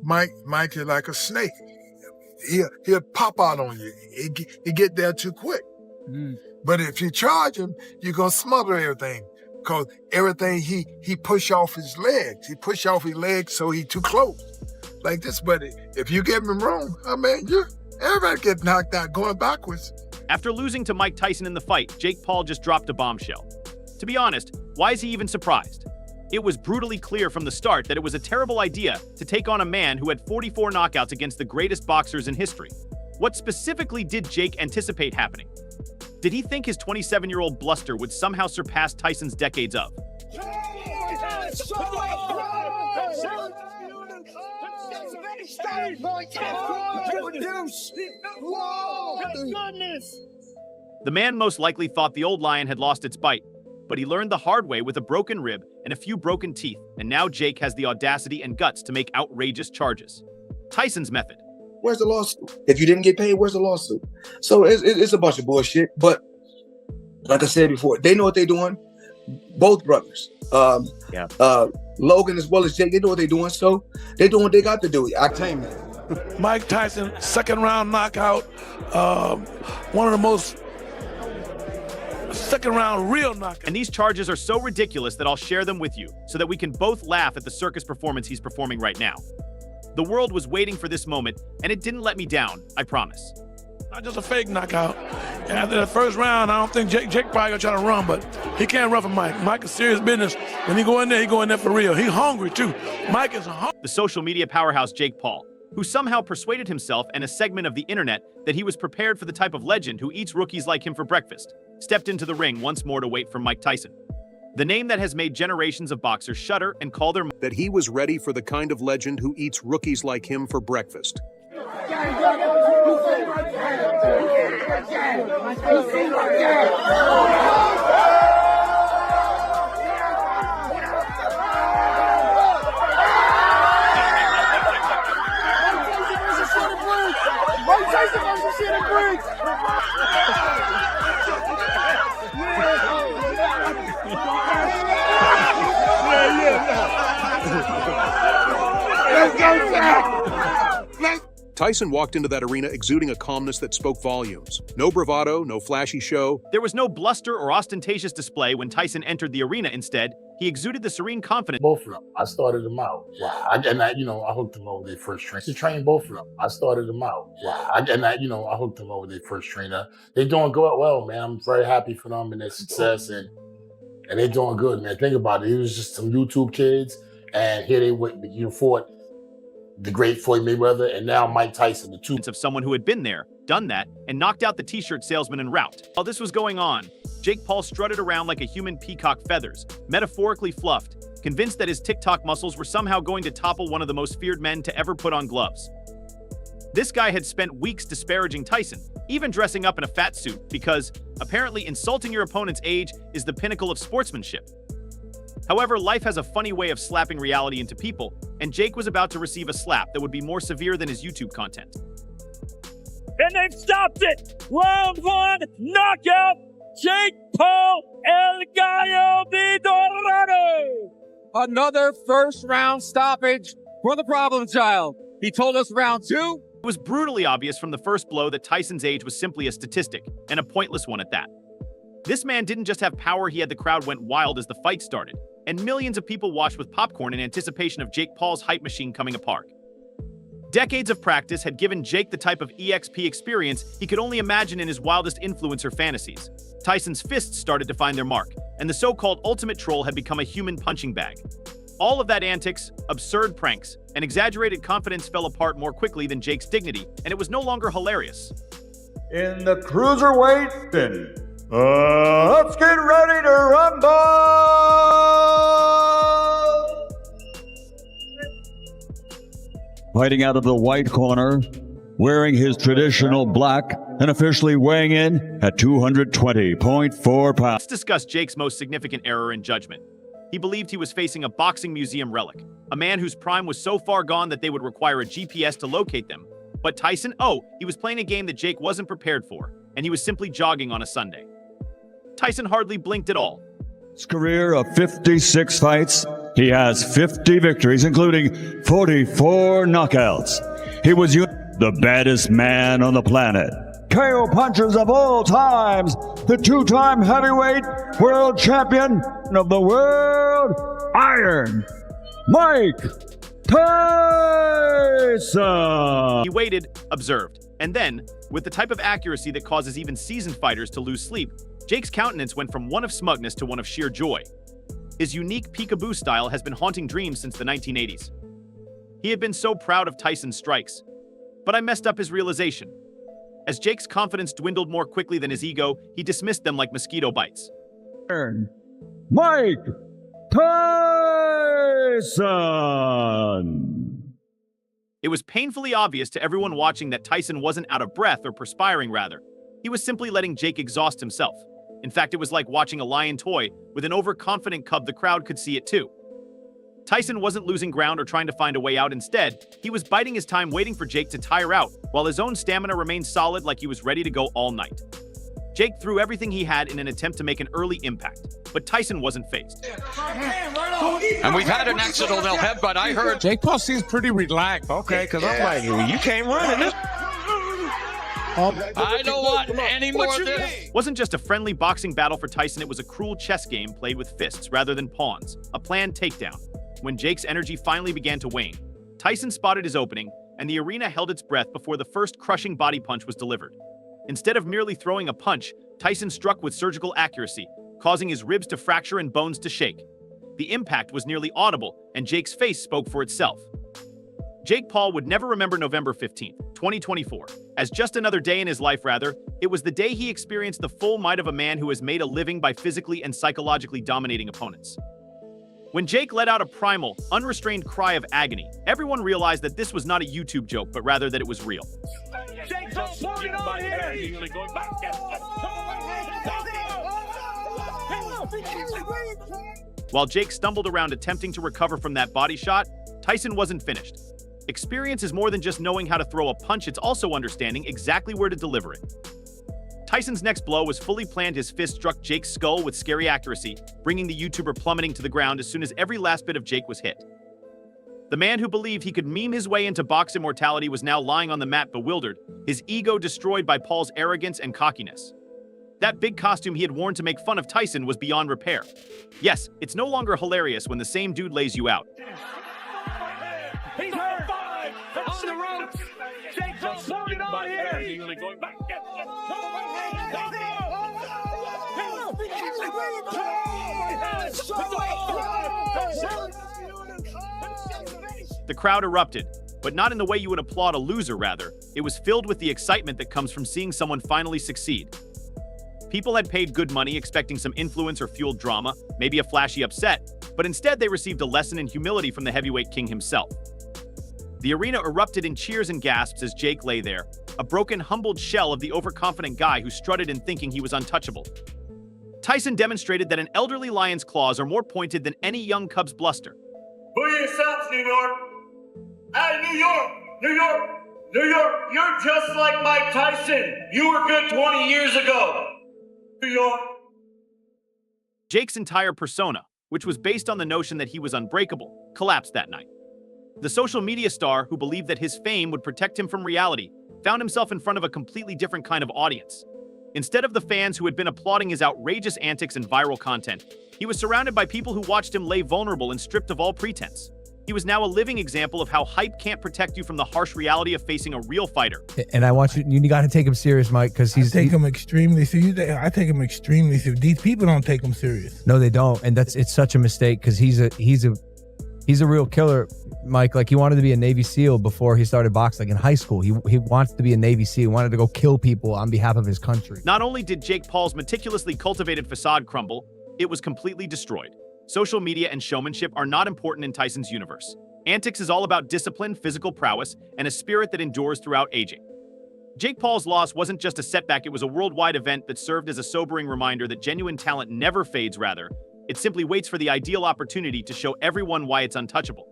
Mike is like a snake. He'll pop out on you. He get there too quick. But if you charge him, you're gonna smother everything. Because everything he push off his legs. He push off his legs so he too close. Like this, but if you get him wrong, I mean, everybody get knocked out going backwards. After losing to Mike Tyson in the fight, Jake Paul just dropped a bombshell. To be honest, why is he even surprised? It was brutally clear from the start that it was a terrible idea to take on a man who had 44 knockouts against the greatest boxers in history. What specifically did Jake anticipate happening? Did he think his 27-year-old bluster would somehow surpass Tyson's decades of? The man most likely thought the old lion had lost its bite, but he learned the hard way with a broken rib and a few broken teeth, and now Jake has the audacity and guts to make outrageous charges. Tyson's method. Where's the lawsuit? If you didn't get paid, where's the lawsuit? So it's a bunch of bullshit. But like I said before, they know what they're doing. Both brothers. Logan as well as Jake, they know what they're doing. So they're doing what they got to do. Octainment. Mike Tyson, second round knockout. One of the most second round real knockout. And these charges are so ridiculous that I'll share them with you so that we can both laugh at the circus performance he's performing right now. The world was waiting for this moment, and it didn't let me down, I promise. Not just a fake knockout. And after the first round, I don't think Jake probably gonna try to run, but he can't run for Mike. Mike is serious business. When he go in there for real. He hungry too. Mike is hungry. The social media powerhouse Jake Paul, who somehow persuaded himself and a segment of the internet that he was prepared for the type of legend who eats rookies like him for breakfast, stepped into the ring once more to wait for Mike Tyson. The name that has made generations of boxers shudder and call their... That he was ready for the kind of legend who eats rookies like him for breakfast. Tyson walked into that arena exuding a calmness that spoke volumes. No bravado, no flashy show. There was no bluster or ostentatious display when Tyson entered the arena. Instead, he exuded the serene confidence. Both of them. I started them out. Wow. I hooked them over their first trainer. To train both of them. I started them out. Wow. I hooked them over their first trainer. They're doing good, well, man. I'm very happy for them and their success, and they're doing good, man. Think about it. It was just some YouTube kids, and here they went. You fought the great Floyd Mayweather, and now Mike Tyson, the two. Of someone who had been there, done that, and knocked out the t-shirt salesman en route. While this was going on, Jake Paul strutted around like a human peacock feathers, metaphorically fluffed, convinced that his TikTok muscles were somehow going to topple one of the most feared men to ever put on gloves. This guy had spent weeks disparaging Tyson, even dressing up in a fat suit, because apparently insulting your opponent's age is the pinnacle of sportsmanship. However, life has a funny way of slapping reality into people, and Jake was about to receive a slap that would be more severe than his YouTube content. And they've stopped it! Round one, knockout, Jake Paul, El Gallo de Dorado! Another first-round stoppage for the problem child. He told us round two. It was brutally obvious from the first blow that Tyson's age was simply a statistic, and a pointless one at that. This man didn't just have power, he had the crowd went wild as the fight started, and millions of people watched with popcorn in anticipation of Jake Paul's hype machine coming apart. Decades of practice had given Jake the type of EXP experience he could only imagine in his wildest influencer fantasies. Tyson's fists started to find their mark, and the so-called ultimate troll had become a human punching bag. All of that antics, absurd pranks, and exaggerated confidence fell apart more quickly than Jake's dignity, and it was no longer hilarious. In the cruiserweight, then, let's get ready to rumble! Fighting out of the white corner, wearing his traditional black, and officially weighing in at 220.4 pounds. Let's discuss Jake's most significant error in judgment. He believed he was facing a boxing museum relic, a man whose prime was so far gone that they would require a GPS to locate them. But Tyson, he was playing a game that Jake wasn't prepared for, and he was simply jogging on a Sunday. Tyson hardly blinked at all. His career of 56 fights, he has 50 victories, including 44 knockouts. He was the baddest man on the planet. KO punchers of all times, the two-time heavyweight world champion of the world, Iron Mike Tyson. He waited, observed, and then, with the type of accuracy that causes even seasoned fighters to lose sleep, Jake's countenance went from one of smugness to one of sheer joy. His unique peekaboo style has been haunting dreams since the 1980s. He had been so proud of Tyson's strikes, but I messed up his realization. As Jake's confidence dwindled more quickly than his ego, he dismissed them like mosquito bites. Mike Tyson! It was painfully obvious to everyone watching that Tyson wasn't out of breath or perspiring, rather. He was simply letting Jake exhaust himself. In fact, it was like watching a lion toy with an overconfident cub. The crowd could see it too. Tyson wasn't losing ground or trying to find a way out. Instead, he was biding his time, waiting for Jake to tire out, while his own stamina remained solid, like he was ready to go all night. Jake threw everything he had in an attempt to make an early impact, but Tyson wasn't fazed. And we've had an accidental headbutt. I heard Jake Paul seems pretty relaxed. Okay, because I'm like, you can't run in this. I don't want any more of this. Wasn't just a friendly boxing battle for Tyson, it was a cruel chess game played with fists rather than pawns, a planned takedown. When Jake's energy finally began to wane, Tyson spotted his opening, and the arena held its breath before the first crushing body punch was delivered. Instead of merely throwing a punch, Tyson struck with surgical accuracy, causing his ribs to fracture and bones to shake. The impact was nearly audible, and Jake's face spoke for itself. Jake Paul would never remember November 15th, 2024, as just another day in his life. Rather, it was the day he experienced the full might of a man who has made a living by physically and psychologically dominating opponents. When Jake let out a primal, unrestrained cry of agony, everyone realized that this was not a YouTube joke, but rather that it was real. While Jake stumbled around attempting to recover from that body shot, Tyson wasn't finished. Experience is more than just knowing how to throw a punch, it's also understanding exactly where to deliver it. Tyson's next blow was fully planned. His fist struck Jake's skull with scary accuracy, bringing the YouTuber plummeting to the ground as soon as every last bit of Jake was hit. The man who believed he could meme his way into box immortality was now lying on the mat, bewildered, his ego destroyed by Paul's arrogance and cockiness. That big costume he had worn to make fun of Tyson was beyond repair. Yes, it's no longer hilarious when the same dude lays you out. He's hurt. On the ropes. Jake Paul's holding on here. Going back. The crowd erupted, but not in the way you would applaud a loser. Rather, it was filled with the excitement that comes from seeing someone finally succeed. People had paid good money expecting some influence or fueled drama, maybe a flashy upset, but instead they received a lesson in humility from the heavyweight king himself. The arena erupted in cheers and gasps as Jake lay there, a broken, humbled shell of the overconfident guy who strutted in thinking he was untouchable. Tyson demonstrated that an elderly lion's claws are more pointed than any young cub's bluster. Who are yourselves, New York? Hey, New York! New York! New York! You're just like Mike Tyson! You were good 20 years ago! New York! Jake's entire persona, which was based on the notion that he was unbreakable, collapsed that night. The social media star, who believed that his fame would protect him from reality, found himself in front of a completely different kind of audience. Instead of the fans who had been applauding his outrageous antics and viral content, he was surrounded by people who watched him lay vulnerable and stripped of all pretense. He was now a living example of how hype can't protect you from the harsh reality of facing a real fighter. And I want you got to take him serious, Mike, because I take him extremely serious. I take him extremely serious. These people don't take him serious. No, they don't, and it's such a mistake because he's a real killer, Mike. Like, he wanted to be a Navy SEAL before he started boxing. Like in high school, he wants to be a Navy SEAL. He wanted to go kill people on behalf of his country. Not only did Jake Paul's meticulously cultivated facade crumble, it was completely destroyed. Social media and showmanship are not important in Tyson's universe. Antics is all about discipline, physical prowess, and a spirit that endures throughout aging. Jake Paul's loss wasn't just a setback, it was a worldwide event that served as a sobering reminder that genuine talent never fades. Rather, it simply waits for the ideal opportunity to show everyone why it's untouchable.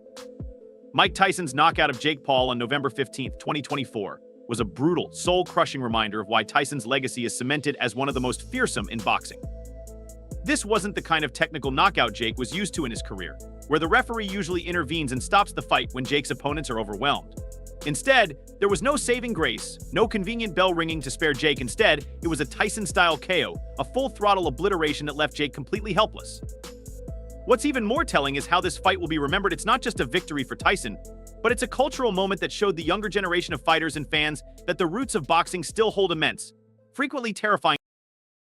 Mike Tyson's knockout of Jake Paul on November 15, 2024, was a brutal, soul-crushing reminder of why Tyson's legacy is cemented as one of the most fearsome in boxing. This wasn't the kind of technical knockout Jake was used to in his career. where the referee usually intervenes and stops the fight when Jake's opponents are overwhelmed. Instead, there was no saving grace, no convenient bell ringing to spare Jake. Instead, it was a Tyson-style KO, a full-throttle obliteration that left Jake completely helpless. What's even more telling is how this fight will be remembered. It's not just a victory for Tyson, but it's a cultural moment that showed the younger generation of fighters and fans that the roots of boxing still hold immense, frequently terrifying